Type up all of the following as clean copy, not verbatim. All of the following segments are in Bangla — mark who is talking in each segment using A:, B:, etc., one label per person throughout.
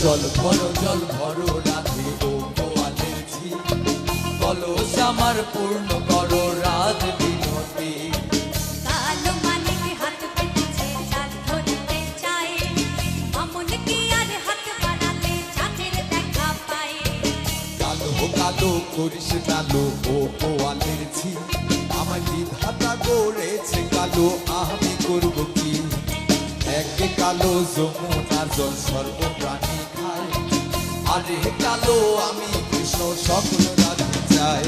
A: জল ভরো রাধে ও গোয়ালের ঝি, কলস আমার পূর্ণ করো রাত বিনতি।
B: কালো মানিক হাত পেতেছে চাঁদ ধরতে চায়, মামুন কি আর হাত বাড়ালে চাঁদের দেখা পায়।
A: কালো কালো করিস কালো ও গোয়ালের ঝি, আমার বিধাতা করেছে কালো, আমি করব কি? একে কালো যমুনার জল সর্বপ্রাণী খায়, আরে কালো আমি কৃষ্ণ সকল রাধে চাই।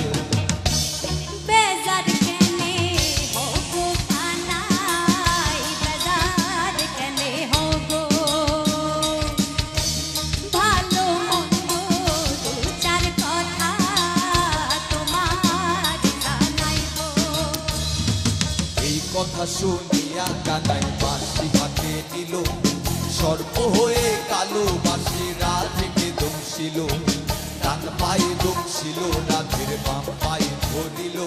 B: বেজার কেনে হগো কানাই, বেজার কেনে হগো, ভালো মন্দ দু চার কথা তোমার জানাই গো।
A: এই কথা শুনিয়া কানাই বাঁশি হাতে নিল, সর্প হয়ে কালো বাঁশি রাধেকে দংশিল। ডান পায়ে দংশিল রাধের বাম পায়ে ধরিল,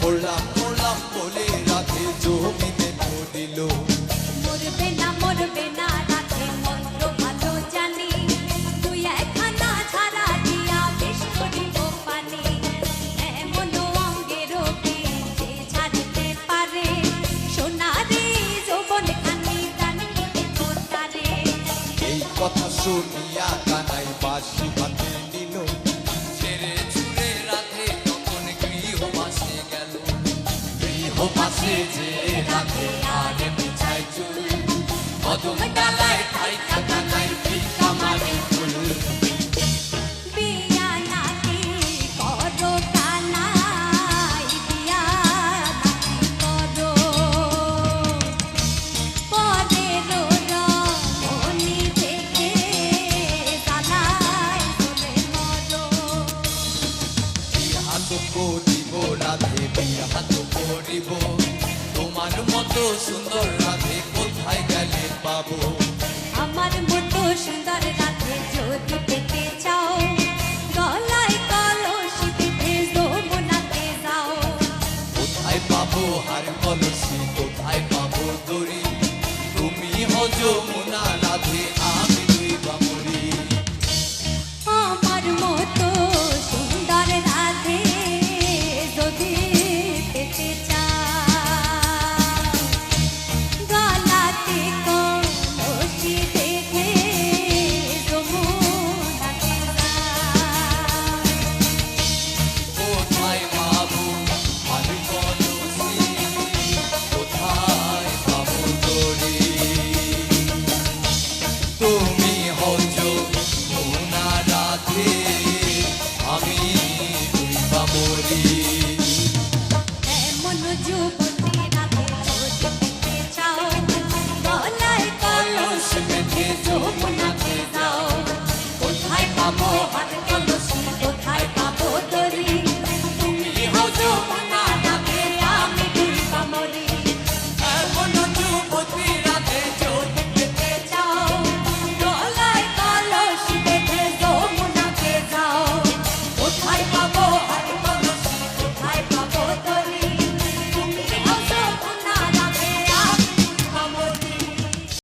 A: পড়লাম পড়লাম বলে রাধে জমিনে পড়িল।
B: মরবে না রাধে মন্ত্র ভালো জানি, তুই একখানা ছাড়া দিয়া বেশ করিব পানি। এমন অঙ্গের যে ছাড়তে পারে, সোনারে যৌবন খানি দান করিব তারে।
A: এই কথা শুনিয়া কানাই বাঁশি হাতে নিল, ছেড়ে ছুড়ে রাধে তখন গৃহবাসে গেল। গৃহবাসে যে রাধে আর বিছায় চুল, কদম ডালায় ঠাইকা কানাই ভিক্ষা মারে ফুল।
B: বিয়া নাকি করো কানাই, বিয়া নাকি করো, পরের রমণী দেখে জ্বালায় জ্বলে মরো।
A: বিহা তো করিব রাধে বিহা তো করিব, তোমার মতো সুন্দর রাধে কোথায় গেলে পাবো?
B: আমার মতো সুন্দর রাধে যদি পেতে চাও, গলায় কলসি বেঁধে যমুনাতে যাও।
A: কোথায় পাবো হার কলসি, কোথায় পাবো দড়ি, তুমি হো যমুনা